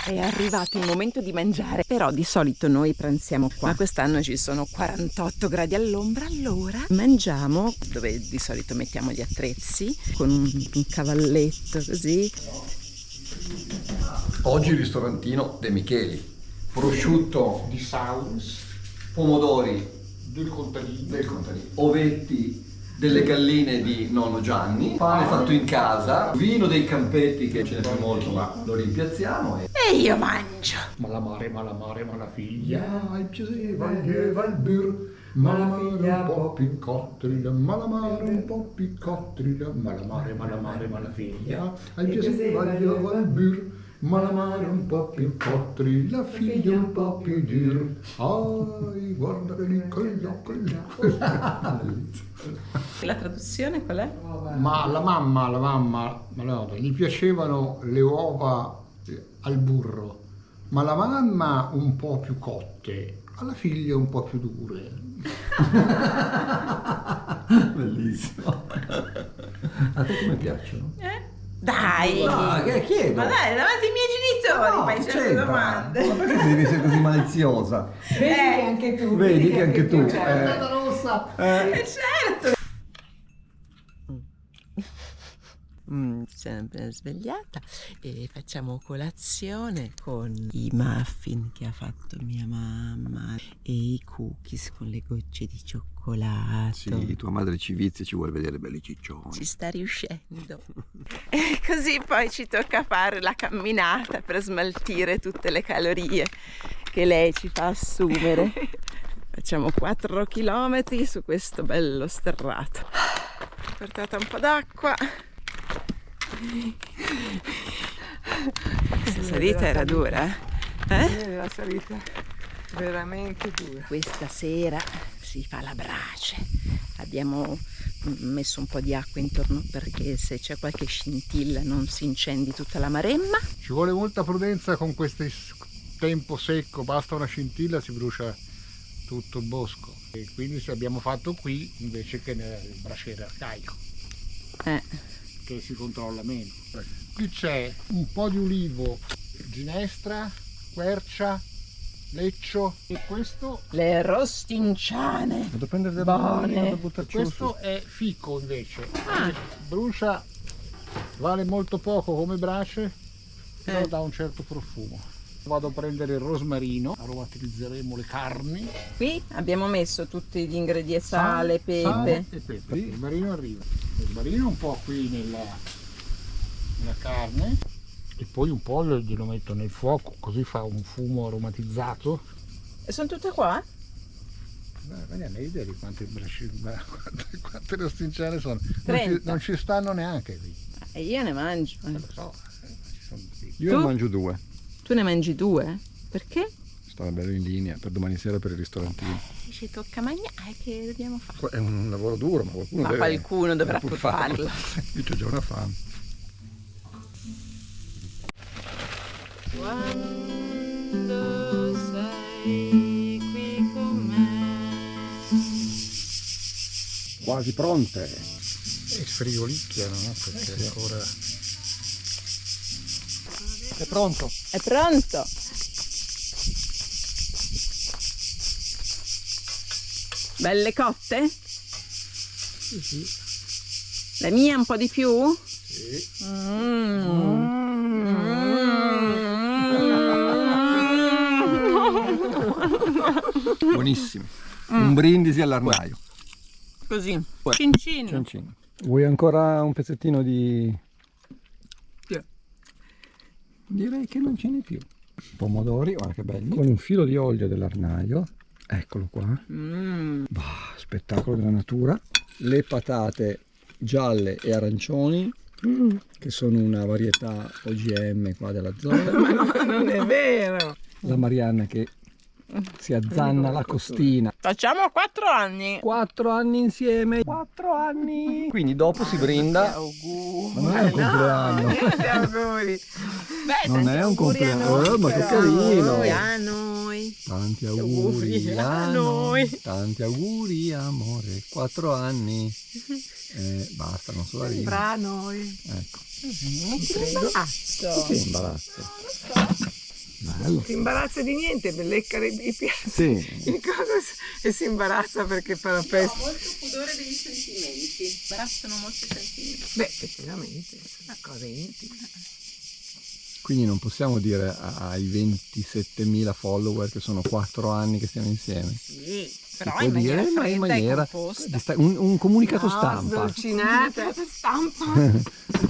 È arrivato il momento di mangiare, però di solito noi pranziamo qua, ma quest'anno ci sono 48 gradi all'ombra, allora mangiamo dove di solito mettiamo gli attrezzi, con un cavalletto così. Oggi il ristorantino De Micheli, prosciutto di Saus, pomodori del contadino, ovetti delle galline di nonno Gianni, pane fatto in casa, vino dei Campetti che ce n'è più molto ma lo rimpiazziamo E io mangio. malamare, mala figlia, il piaceva il bir, ma la figlia un po' piccottrila, malamare un po' piccottrila, malamare, mala figlia, il piaceva il bir, malamare un po' piccottrila, la figlia un po' più dir. Ai, guarda che lì, La traduzione qual è? ma la mamma, gli piacevano le uova al burro, ma la mamma un po' più cotte, alla figlia un po' più dure. Bellissimo. A te come piacciono? Dai! No, che chiedo? Ma dai, davanti ai miei genitori fai certe domande. Ma perché devi essere così maliziosa? Vedi che anche tu. Vedi che anche tu. Rossa. Certo! Sempre svegliata e facciamo colazione con i muffin che ha fatto mia mamma e i cookies con le gocce di cioccolato. Sì, tua madre ci vizia e ci vuole vedere belli ciccioni. Ci sta riuscendo. E così poi ci tocca fare la camminata per smaltire tutte le calorie che lei ci fa assumere. Facciamo 4 chilometri su questo bello sterrato. Ho portato un po' d'acqua. Questa salita era dura, eh? La salita veramente dura. Questa sera si fa la brace. Abbiamo messo un po' di acqua intorno perché se c'è qualche scintilla non si incendi tutta la maremma. Ci vuole molta prudenza con questo tempo secco, basta una scintilla si brucia tutto il bosco. E quindi se abbiamo fatto qui invece che nel braciere arcaico, che si controlla meno. Qui c'è un po' di ulivo, ginestra, quercia, leccio e questo, Le rostinciane. Vado a prendere delle Buone. vado a buttarci questo è fico invece. Brucia, vale molto poco come brace, però dà un certo profumo. Vado a prendere il rosmarino, aromatizzeremo le carni. Qui abbiamo messo tutti gli ingredienti, sale, pepe. Sale e pepe. Il rosmarino arriva. Il rosmarino un po' qui nella carne e poi un po' glielo metto nel fuoco, così fa un fumo aromatizzato. E sono tutte qua? Ma ne hai idea di quante rostinciane sono? 30. Non ci stanno neanche qui. E io ne mangio. Lo so, ci sono Io Tu? ne mangio 2. Tu ne mangi 2? Perché? Sto bello in linea per domani sera per il ristorantino. Ci tocca mangiare, che dobbiamo fare? È un lavoro duro, ma qualcuno Ma deve, qualcuno dovrà pur pur farlo. farlo. Io c'ho già una fame. Quando sei qui con me. Quasi pronte. E sfrigolicchiano, no? Perché ancora... È pronto. È pronto? Belle cotte? Sì. La mia un po' di più? Sì. Buonissimi. Un brindisi all'armaio. Così. Cin cin. Ciancino. Vuoi ancora un pezzettino di... Direi che non ce n'è più. Pomodori, guarda che belli. Con un filo di olio dell'arnaio. Eccolo qua. Bah, spettacolo della natura. Le patate gialle e arancioni, che sono una varietà OGM qua della zona. Ma no, non è vero. La Marianna che si azzanna la costina. Facciamo 4 anni. 4 anni insieme. 4 anni. Quindi dopo si brinda. Auguri. Ma non è un compleanno. Tanti auguri. Beh, Non tanti è un auguri a compleanno. noi, Ma che però. carino. A noi. Tanti auguri a noi. Tanti auguri amore. 4 anni. Basta, non so la rima. Fra noi. Ecco. Che imbarazzo. Che imbarazzo. bello. Si imbarazza di niente per leccare i piatti. Sì. Il coso e si imbarazza perché fa la peste. Molto pudore dei sentimenti, barazzano molti sentimenti. Beh, effettivamente, è una cosa intima. Quindi non possiamo dire ai 27.000 follower che sono 4 anni che stiamo insieme. Sì, Si però può in maniera dire, ma in fredda e maniera composta. un comunicato stampa. Sdolcinata. Stampa.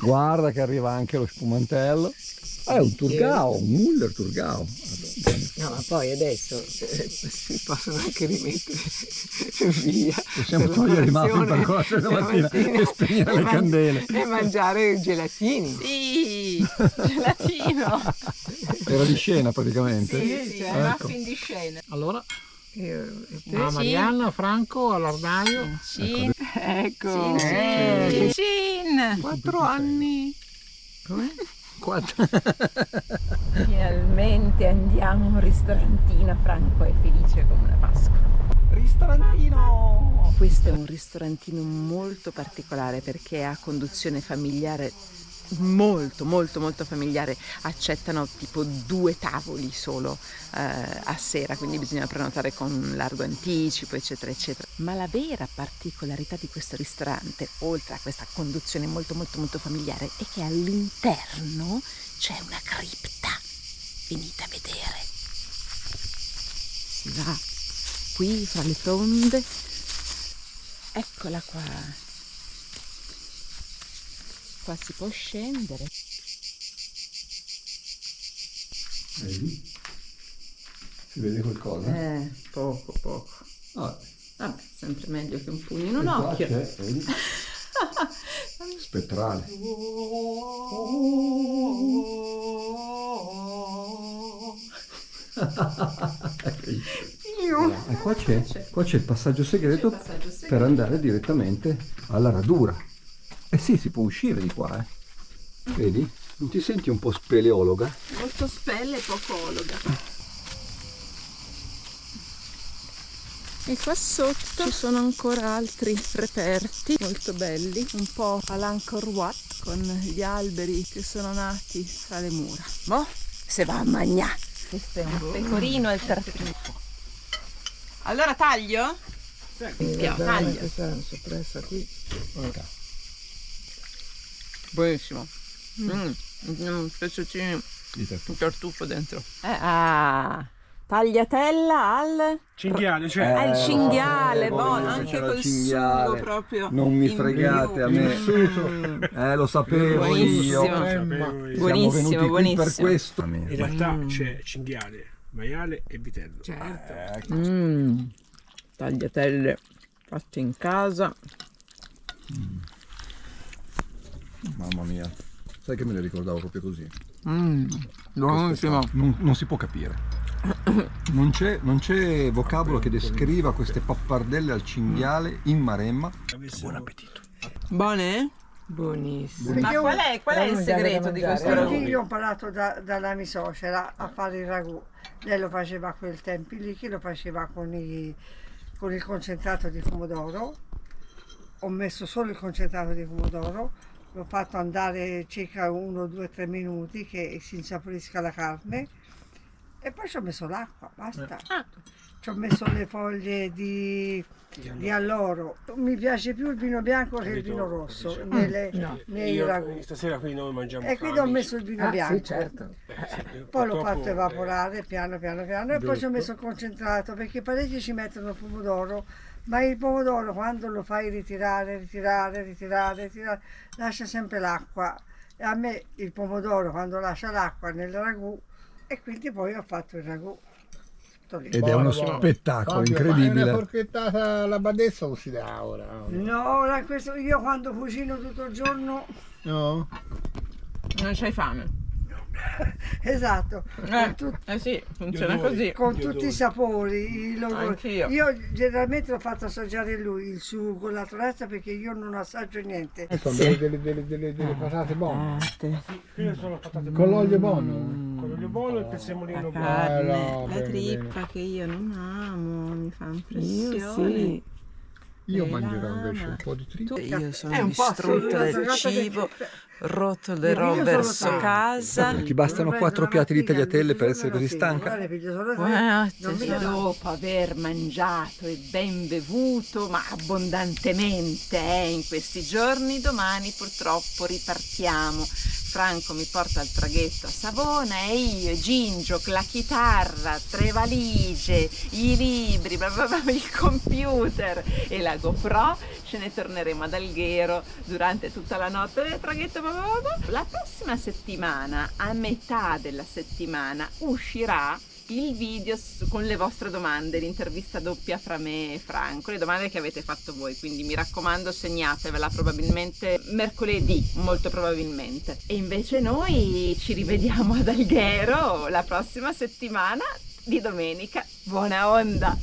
Guarda che arriva anche lo spumantello. È un Turgau, un Müller Turgau. No, ma poi adesso si possono anche rimettere via. Possiamo per la togliere i muffin per colazione colazione della stamattina e spegnere le candele. E mangiare gelatini. Sì, gelatino. Era di scena praticamente. Sì, è un muffin di scena. Allora, E te? una Marianna, Franco all'armadio. Sì, Ecco. Cin. 4 anni. Come? 4. Finalmente andiamo a un ristorantino, Franco è felice come una Pasqua. Ristorantino! Questo è un ristorantino molto particolare perché ha conduzione familiare molto familiare, accettano tipo 2 tavoli solo a sera, quindi bisogna prenotare con largo anticipo eccetera eccetera. Ma la vera particolarità di questo ristorante, oltre a questa conduzione molto familiare, è che all'interno c'è una cripta. Venite a vedere. Si va qui fra le fronde. Eccola qua. Qua si può scendere. Vedi? Si vede qualcosa? Poco. Ah, Vabbè, sempre meglio che un pugno in un qua occhio. c'è, vedi? Spettrale. E qua c'è il passaggio segreto per andare direttamente alla radura. Eh sì, si può uscire di qua, Vedi? Non ti senti un po' speleologa? Molto spelle e poco ologa. E qua sotto ci sono ancora altri reperti molto belli, un po' all'Angkor Wat con gli alberi che sono nati tra le mura. Boh, se va a mangiare. Questo è un pecorino al tartufo. Allora taglio? Taglio. Questa soppressa qui. Buonissimo. Pezzettini Di te. di tartufo dentro. Tagliatella al... Cinghiale, cioè. il cinghiale, volevo buono, che anche c'era il col cinghiale. sugo proprio. Non mi in fregate più. a me. Lo sapevo Buonissimo. io. Siamo venuti qui Buonissimo. per questo. In realtà c'è cinghiale, maiale e vitello. Certo. Tagliatelle fatte in casa. Mamma mia. Sai che me le ricordavo proprio così. Buonissimo. Non si può capire. Non c'è vocabolo che descriva queste pappardelle al cinghiale in Maremma. Buon appetito. Buone? Buonissimo. Ma qual è il segreto di questo ragù? Perché io ho imparato dalla mia suocera a fare il ragù. Lei lo faceva a quel tempo lì, che lo faceva con il concentrato di pomodoro. Ho messo solo il concentrato di pomodoro, l'ho fatto andare circa 1, 2, 3 minuti che si insaporisca la carne e poi ci ho messo l'acqua, basta. Ci ho messo le foglie di alloro. Mi piace più il vino bianco che il vino rosso nei ragù. Stasera qui noi mangiamo E quindi ho messo il vino bianco. Sì, certo. Poi l'ho fatto evaporare piano e poi ci ho messo il concentrato perché parecchi ci mettono il pomodoro, ma il pomodoro quando lo fai ritirare lascia sempre l'acqua e a me il pomodoro quando lascia l'acqua nel ragù e quindi poi ho fatto il ragù. Ed è uno spettacolo incredibile. Una porchettata alla badessa o si dà ora? No, ora questo io quando cucino tutto il giorno, No? Non c'hai fame? esatto, Sì, funziona così. con tutti i sapori. Anch'io. Io generalmente l'ho fatto assaggiare lui il sugo, la trezza perché io non assaggio niente. Sono delle patate buone. Quelle sono patate Con l'olio buono. con l'olio buono e il prezzemolino buono. Carne, no, la bene, trippa che io non amo, mi fa Io impressione. sì. Io Le mangerò lama. invece un po' di trito. Io È sono un po' distrutta assurdo, del ragazzi, cibo, che- rotolerò Io sono verso stanca. casa. Ti bastano 4 piatti di tagliatelle per essere così stanca? Buonanotte. Dopo aver mangiato e ben bevuto, ma abbondantemente in questi giorni, domani purtroppo ripartiamo. Franco mi porta il traghetto a Savona e io, Gingio, la chitarra, 3 valigie, i libri, il computer e la GoPro, ce ne torneremo ad Alghero durante tutta la notte del traghetto. La prossima settimana, a metà della settimana, uscirà il video con le vostre domande, l'intervista doppia fra me e Franco, le domande che avete fatto voi, quindi mi raccomando segnatevela, probabilmente mercoledì, molto probabilmente. E invece noi ci rivediamo ad Alghero la prossima settimana di domenica. Buona onda!